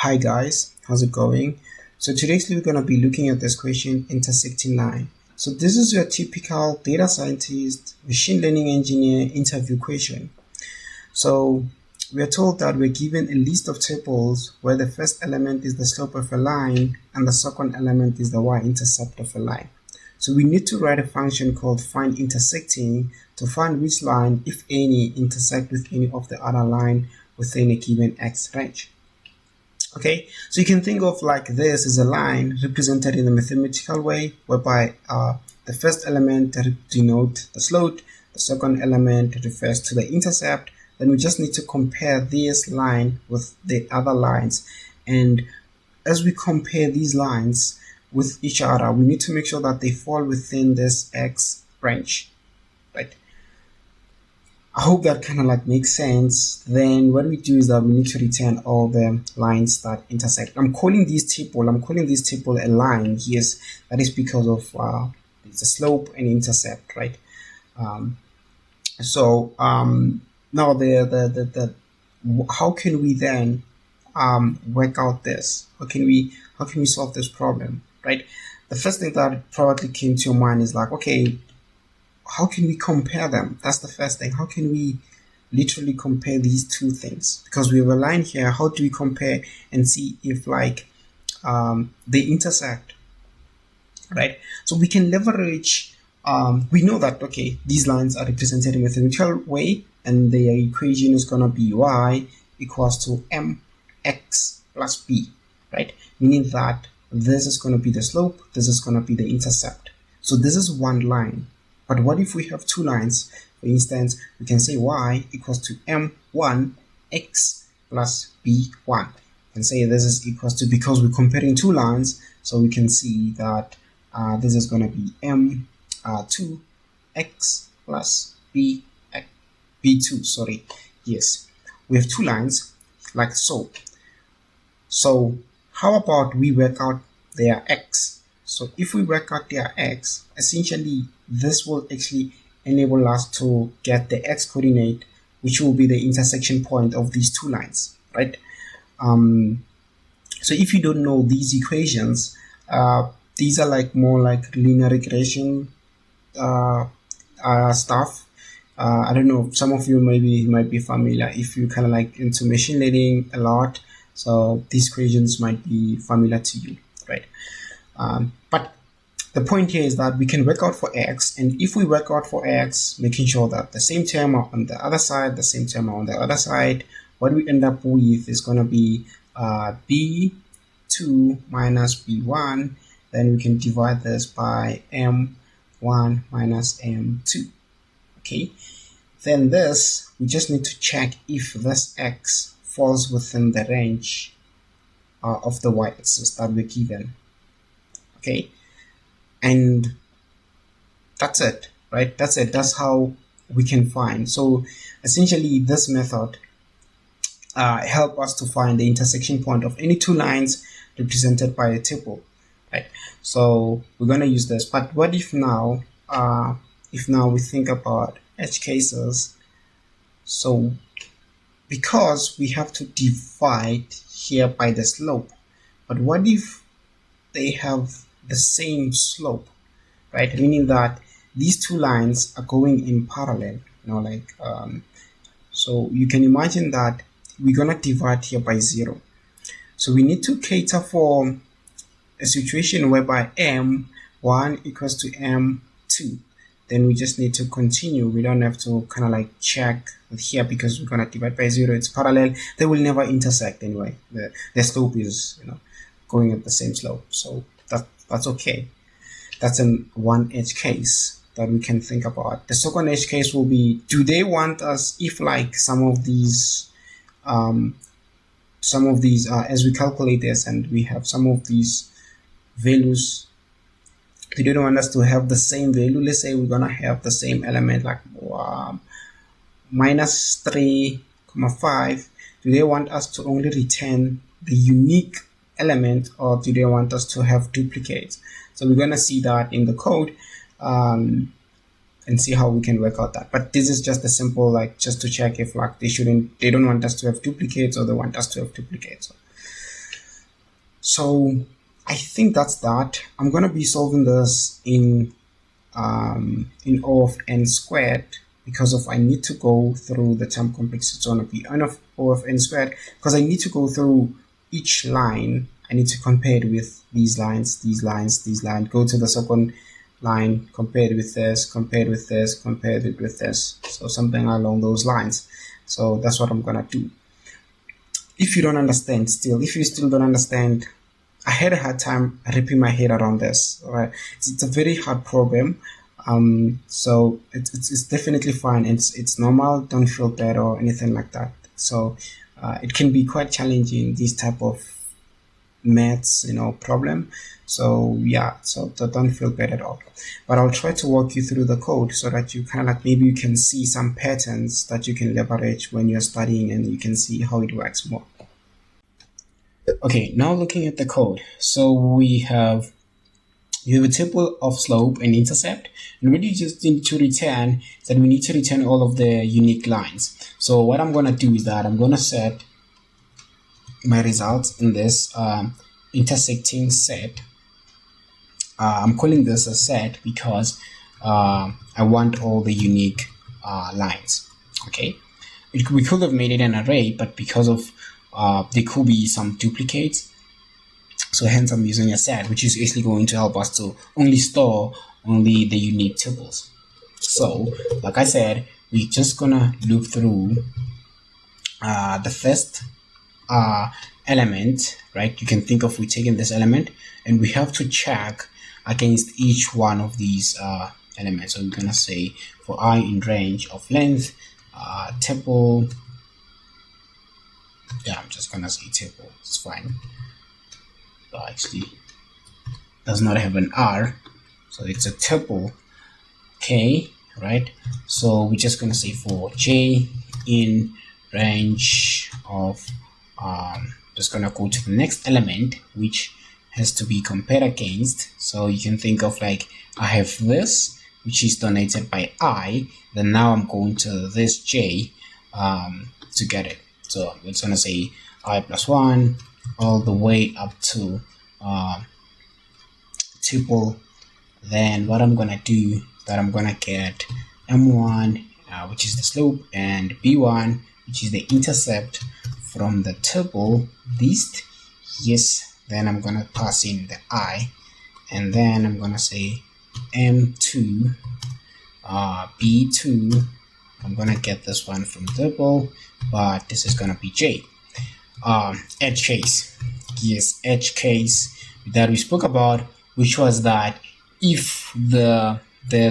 Hi guys, how's it going? So today we're going to be looking at this question, intersecting line. So this is your typical data scientist, machine learning engineer interview question. So we are told that we're given a list of tuples where the first element is the slope of a line and the second element is the y-intercept of a line. So we need to write a function called find intersecting to find which line, if any, intersect with any of the other line within a given x range. Okay, so you can think of like this as a line represented in a mathematical way, whereby the first element denotes the slope, the second element refers to the intercept. Then we just need to compare this line with the other lines, and as we compare these lines with each other, we need to make sure that they fall within this x range, right? I hope that kind of like makes sense. Then what we do is that we need to return all the lines that intersect. I'm calling this tuple a line. Yes, that is because of it's a slope and intercept, right? Now the how can we then work out this? How can we solve this problem, right? The first thing that probably came to your mind is like, okay, how can we compare them? That's the first thing. How can we literally compare these two things? Because we have a line here. How do we compare and see if like they intersect, right? So we can leverage, we know that, okay, these lines are represented in a mathematical way, and their equation is going to be y equals to mx plus b, right? Meaning that this is going to be the slope, this is going to be the intercept. So this is one line. But what if we have two lines? For instance, we can say y equals to m1 x plus b1. And say this is equals to, because we're comparing two lines, so we can see that this is going to be m2 x plus b2. Sorry, yes, we have two lines like so. So how about we work out their x? So if we work out their x, essentially this will actually enable us to get the x coordinate, which will be the intersection point of these two lines, right? So if you don't know these equations, these are like more like linear regression stuff. I don't know, some of you might be familiar if you kind of like into machine learning a lot, so these equations might be familiar to you, right? But the point here is that we can work out for x, and if we work out for x, making sure that the same term are on the other side, the same term are on the other side, what we end up with is going to be b2 minus b1. Then we can divide this by m1 minus m2. Okay, then this, we just need to check if this x falls within the range of the y-axis that we're given. Okay, and that's it, right? That's it. That's how we can find. So essentially this method help us to find the intersection point of any two lines represented by a tuple, right? So we're going to use this. But what if now we think about edge cases? So because we have to divide here by the slope, but what if they have the same slope, right? Meaning that these two lines are going in parallel, so you can imagine that we're gonna divide here by 0. So we need to cater for a situation whereby m1 equals to m2. Then we just need to continue. We don't have to kind of like check here because we're gonna divide by 0. It's parallel. They will never intersect anyway. The slope is going at the same slope. So that's okay. That's an one edge case that we can think about. The second edge case will be, do they want us, if like some of these as we calculate this and we have some of these values, they don't want us to have the same value. Let's say we're gonna have the same element like minus 3,5. Do they want us to only return the unique element, or do they want us to have duplicates? So we're gonna see that in the code and see how we can work out that. But this is just a simple, like, just to check if like they don't want us to have duplicates or they want us to have duplicates. So I think that's that. I'm gonna be solving this in O of n squared because of I need to go through the term complexity on O of n squared because I need to go through each line. I need to compare it with these lines, these lines, these lines. Go to the second line, compare it with this, compare it with this, compare it with this. So something along those lines. So that's what I'm gonna do. If you don't understand still, if you still don't understand, I had a hard time wrapping my head around this. Right? It's a very hard problem. So it's definitely fine. It's normal. Don't feel bad or anything like that. So it can be quite challenging, this type of maths, problem. So yeah, so don't feel bad at all. But I'll try to walk you through the code so that you kind of like maybe you can see some patterns that you can leverage when you're studying and you can see how it works more. Okay, now looking at the code. So you have a table of slope and intercept, and what you just need to return is that we need to return all of the unique lines. So what I'm going to do is that I'm going to set my results in this intersecting set. I'm calling this a set because I want all the unique lines. Okay, we could have made it an array, but because of there could be some duplicates, so hence I'm using a set, which is actually going to help us to only store only the unique tuples. So like I said, we're just gonna loop through the first element, right? You can think of, we're taking this element and we have to check against each one of these elements. So we're gonna say for I in range of length, tuple, yeah, I'm just gonna say tuple, it's fine. Actually does not have an R, so it's a tuple, okay, right? So we're just gonna say for J in range of just gonna go to the next element, which has to be compared against. So you can think of like I have this, which is donated by I, then now I'm going to this J to get it. So I'm just gonna say I plus 1 all the way up to tuple. Then what I'm gonna do is that I'm gonna get m1, which is the slope, and b1, which is the intercept from the tuple list. Yes, then I'm gonna pass in the I, and then I'm gonna say m2, b2. I'm gonna get this one from tuple, but this is gonna be j. Edge case, yes, edge case that we spoke about, which was that if the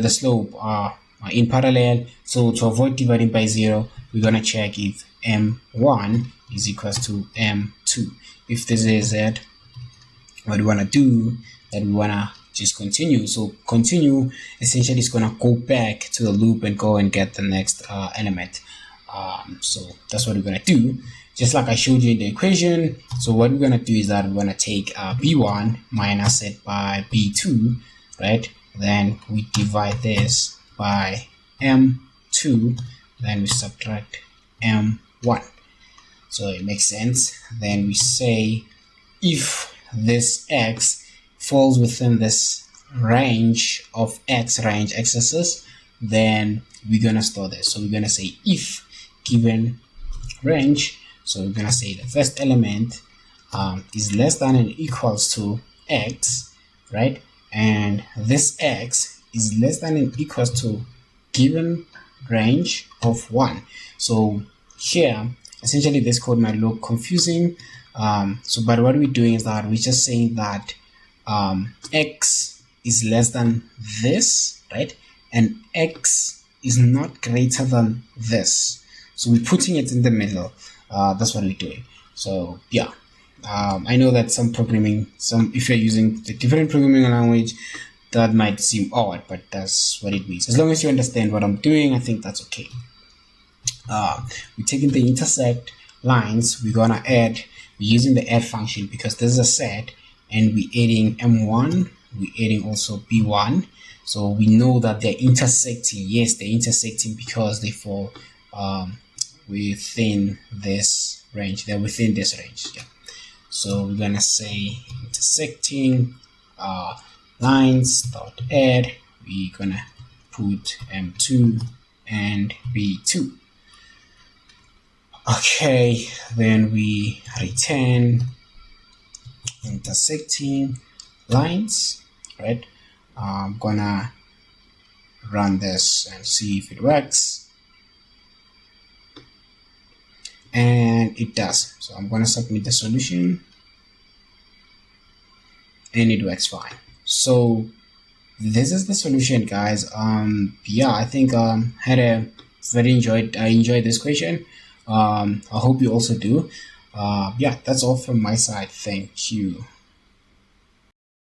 slope are in parallel, so to avoid dividing by 0, we're gonna check if m1 is equals to m2. If this is z, what we wanna do, that we wanna just continue. So continue essentially is gonna go back to the loop and go and get the next element. So that's what we're gonna do, just like I showed you in the equation. So what we're gonna do is that we're gonna take b1 minus it by b2, right? Then we divide this by m2, then we subtract m1. So it makes sense. Then we say if this x falls within this range of range x's, then we're gonna store this. So we're gonna say if given range, so we're gonna say the first element is less than or equals to x, right? And this x is less than or equals to given range of 1. So here essentially this code might look confusing, but what we're doing is that we're just saying that x is less than this, right? And x is not greater than this. So we're putting it in the middle. That's what we're doing. So yeah, I know that if you're using the different programming language, that might seem odd, but that's what it means. As long as you understand what I'm doing, I think that's okay. We're taking the intersect lines, we're using the add function because this is a set, and we're adding m1, we're adding also b1. So we know that they're intersecting. Yes, they're intersecting because they fall within this range. They're within this range. Yeah. So we're gonna say intersecting lines dot add. We're gonna put M2 and B2. Okay, then we return intersecting lines, right? I'm gonna run this and see if it works, and it does. So I'm gonna submit the solution and it works fine. So this is the solution, guys. Yeah, I think had a I enjoyed this question. I hope you also do. Yeah, that's all from my side. Thank you.